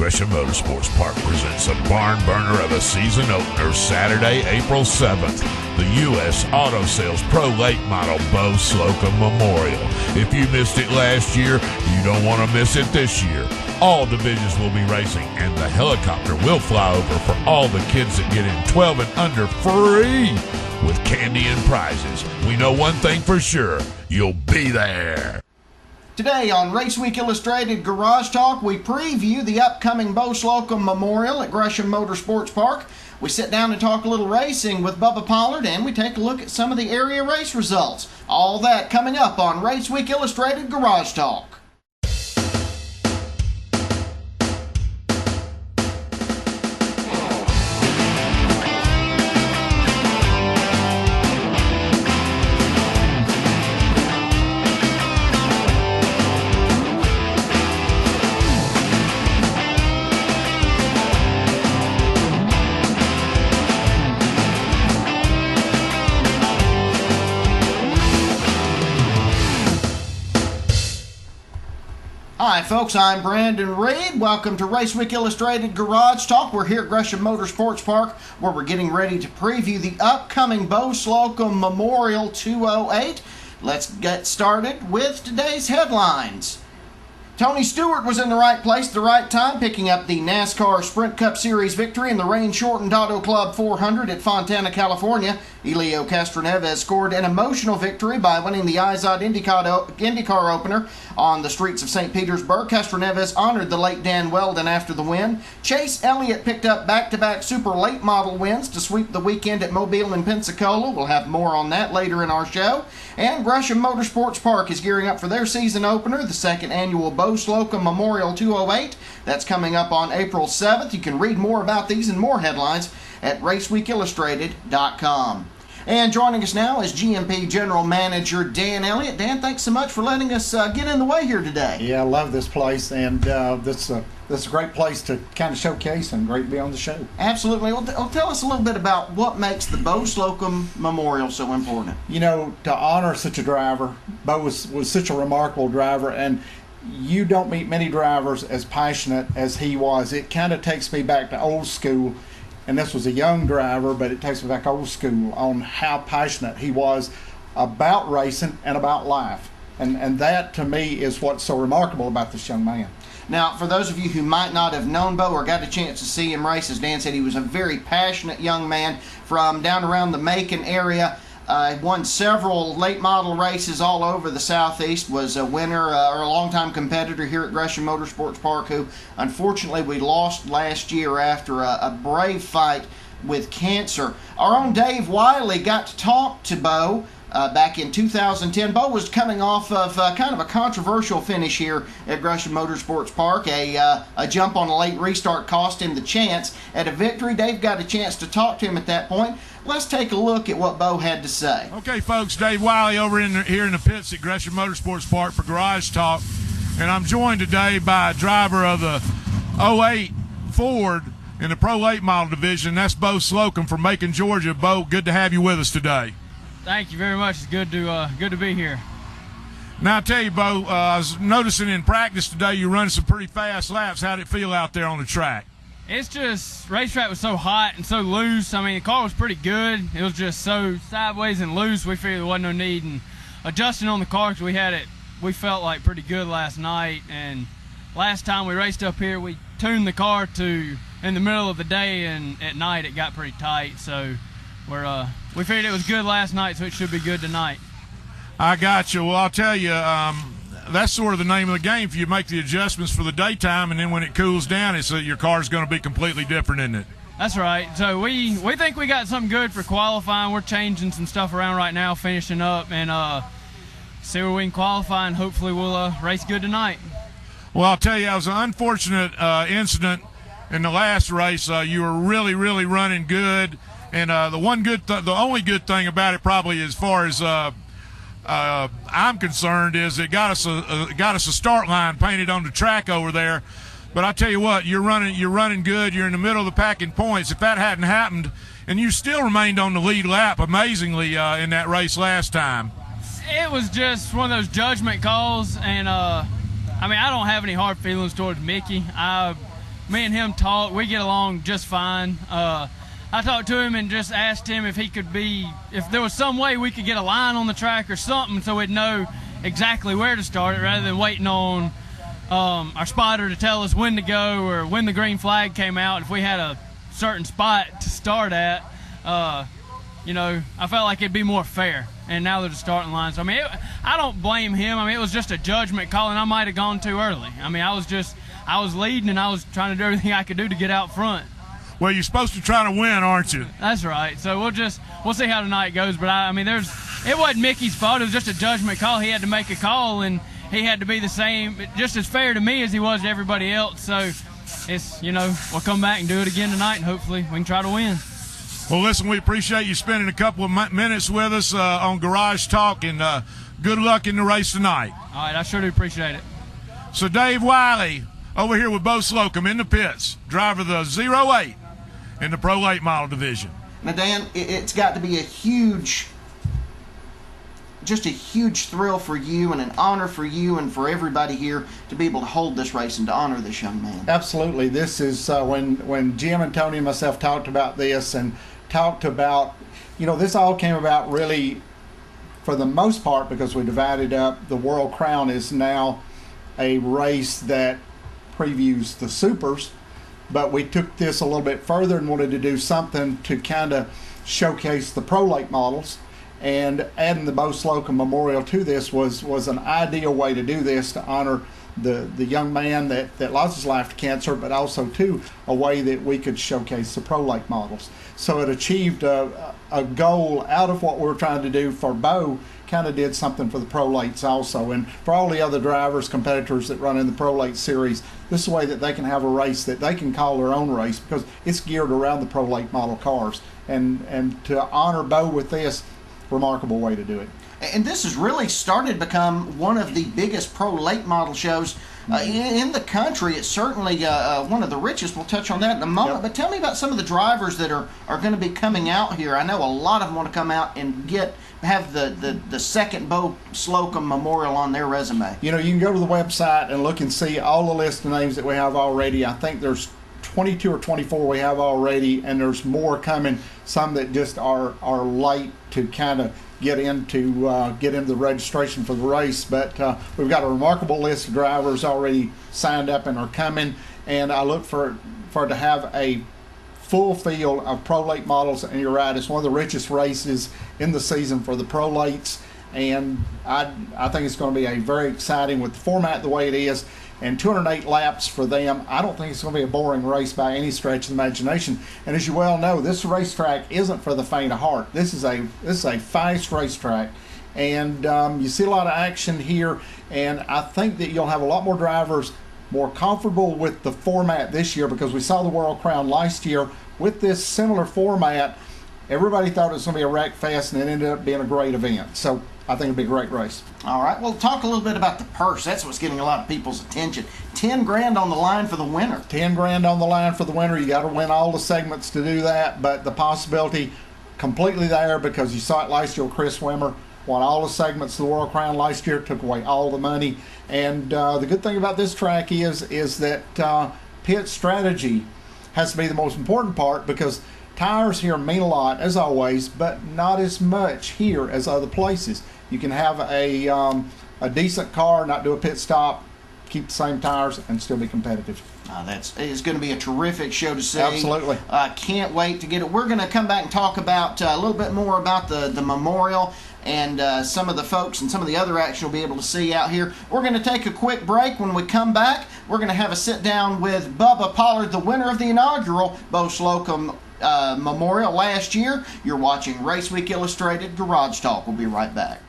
Gresham Motorsports Park presents a barn burner of a season opener Saturday, April 7th. The U.S. Auto Sales Pro Late Model Beau Slocumb Memorial. If you missed it last year, you don't want to miss it this year. All divisions will be racing, and the helicopter will fly over for all the kids that get in 12 and under free with candy and prizes. We know one thing for sure, you'll be there. Today on Raceweek Illustrated Garage Talk, we preview the upcoming Beau Slocumb Memorial at Gresham Motorsports Park. We sit down and talk a little racing with Bubba Pollard, and we take a look at some of the area race results. All that coming up on Raceweek Illustrated Garage Talk. Hi folks, I'm Brandon Reed. Welcome to Raceweek Illustrated Garage Talk. We're here at Gresham Motorsports Park where we're getting ready to preview the upcoming Beau Slocumb Memorial 208. Let's get started with today's headlines. Tony Stewart was in the right place at the right time, picking up the NASCAR Sprint Cup Series victory in the rain-shortened Auto Club 400 at Fontana, California. Elio Castroneves scored an emotional victory by winning the IZOD IndyCar opener on the streets of St. Petersburg. Castroneves honored the late Dan Weldon after the win. Chase Elliott picked up back-to-back super late model wins to sweep the weekend at Mobile and Pensacola. We'll have more on that later in our show. And Gresham Motorsports Park is gearing up for their season opener, the second annual Beau Slocumb Memorial 208. That's coming up on April 7th. You can read more about these and more headlines at raceweekillustrated.com. And joining us now is GMP General Manager Dan Elliott. Dan, thanks so much for letting us get in the way here today. Yeah, I love this place, and this is a great place to kind of showcase and great to be on the show. Absolutely. Well, tell us a little bit about what makes the Beau Slocumb Memorial so important. You know, to honor such a driver, Beau was such a remarkable driver, and you don't meet many drivers as passionate as he was. It kind of takes me back to old school. And this was a young driver, but it takes me back old school on how passionate he was about racing and about life. And that, to me, is what's so remarkable about this young man. Now, for those of you who might not have known Beau or got a chance to see him race, as Dan said, he was a very passionate young man from down around the Macon area. Won several late model races all over the Southeast, was a winner or a longtime competitor here at Gresham Motorsports Park, who unfortunately we lost last year after a brave fight with cancer. Our own Dave Wiley got to talk to Beau back in 2010. Beau was coming off of kind of a controversial finish here at Gresham Motorsports Park. A jump on a late restart cost him the chance at a victory. Dave got a chance to talk to him at that point. Let's take a look at what Beau had to say. Okay, folks, Dave Wiley over here in the pits at Gresham Motorsports Park for Garage Talk, and I'm joined today by a driver of the 08 Ford in the Pro Late Model Division. That's Beau Slocumb from Macon, Georgia. Beau, good to have you with us today. Thank you very much. It's good to be here. Now, I tell you, Beau, I was noticing in practice today you running some pretty fast laps. How'd it feel out there on the track? It's just, racetrack was so hot and so loose. I mean, the car was pretty good. It was just so sideways and loose. We figured there wasn't no need in adjusting on the car because we felt like pretty good last night. And last time we raced up here, we tuned the car to in the middle of the day, and at night it got pretty tight. So we figured it was good last night, so it should be good tonight. I got you. Well, I'll tell you, that's sort of the name of the game. If you make the adjustments for the daytime, and then when it cools down, your car's going to be completely different, isn't it? That's right. So we think we got something good for qualifying. We're changing some stuff around right now, finishing up, and see where we can qualify, and hopefully we'll race good tonight. Well, I'll tell you, it was an unfortunate incident in the last race. You were really, really running good, and the only good thing about it, probably as far as I'm concerned, is it got us a start line painted on the track over there. But I tell you what, you're running good. You're in the middle of the pack in points. If that hadn't happened, and you still remained on the lead lap, amazingly, in that race last time. It was just one of those judgment calls, and I mean, I don't have any hard feelings towards Mickey. me and him talk. We get along just fine. I talked to him and just asked him if there was some way we could get a line on the track or something so we'd know exactly where to start it rather than waiting on our spotter to tell us when to go or when the green flag came out. If we had a certain spot to start at, you know, I felt like it'd be more fair. And now there's a starting line. So, I mean, I don't blame him. I mean, it was just a judgment call, and I might have gone too early. I mean, I was leading, and I was trying to do everything I could do to get out front. Well, you're supposed to try to win, aren't you? That's right. So we'll see how tonight goes. But I mean, it wasn't Mickey's fault. It was just a judgment call. He had to make a call, and he had to be the same, just as fair to me as he was to everybody else. So it's, you know, we'll come back and do it again tonight, and hopefully we can try to win. Well, listen, we appreciate you spending a couple of minutes with us on Garage Talk, and good luck in the race tonight. All right, I sure do appreciate it. So Dave Wiley over here with Beau Slocumb in the pits, driver of the 08 in the Pro Late Model division. Now, Dan, it's got to be a huge thrill for you and an honor for you and for everybody here to be able to hold this race and to honor this young man. Absolutely. This is when Jim and Tony and myself talked about this and talked about, you know, this all came about really for the most part because we divided up. The World Crown is now a race that previews the supers, but we took this a little bit further and wanted to do something to kind of showcase the Pro Late models. And adding the Beau Slocumb Memorial to this was an ideal way to do this, to honor the young man that lost his life to cancer, but also too a way that we could showcase the Pro Late models. So it achieved a goal out of what we were trying to do for Beau, kind of did something for the Pro Lates also. And for all the other drivers, competitors that run in the Pro Late series, this is a way that they can have a race that they can call their own race because it's geared around the Pro Late model cars. And to honor Beau with this, remarkable way to do it. And this has really started to become one of the biggest Pro Late model shows in the country. It's certainly one of the richest. We'll touch on that in a moment. Yep. But tell me about some of the drivers that are going to be coming out here. I know a lot of them want to come out and have the second Beau Slocumb Memorial on their resume. You know, you can go to the website and look and see all the list of names that we have already. I think there's 22 or 24 we have already, and there's more coming, some that just are late to kind of get into the registration for the race. But we've got a remarkable list of drivers already signed up and are coming, and I look for it to have a full field of Pro Late models. And you're right, it's one of the richest races in the season for the Pro Lates, and I think it's going to be a very exciting with the format the way it is. And 208 laps for them. I don't think it's going to be a boring race by any stretch of the imagination. And as you well know, this racetrack isn't for the faint of heart. This is a fast racetrack, and you see a lot of action here. And I think that you'll have a lot more drivers more comfortable with the format this year, because we saw the World Crown last year with this similar format. Everybody thought it was going to be a wreck fest, and it ended up being a great event. So I think it'll be a great race. All right, well, talk a little bit about the purse. That's what's getting a lot of people's attention. 10 grand on the line for the winner. 10 grand on the line for the winner. You got to win all the segments to do that, but the possibility completely there, because you saw it last year with Chris Wimmer. Won all the segments of the World Crown last year, took away all the money. And the good thing about this track is that pit strategy has to be the most important part, because tires here mean a lot, as always, but not as much here as other places. You can have a decent car, not do a pit stop, keep the same tires, and still be competitive. It's going to be a terrific show to see. Absolutely. Can't wait to get it. We're going to come back and talk about a little bit more about the memorial and some of the folks and some of the other action you'll be able to see out here. We're going to take a quick break. When we come back, we're going to have a sit down with Bubba Pollard, the winner of the inaugural Beau Slocumb Memorial last year. You're watching Raceweek Illustrated Garage Talk. We'll be right back.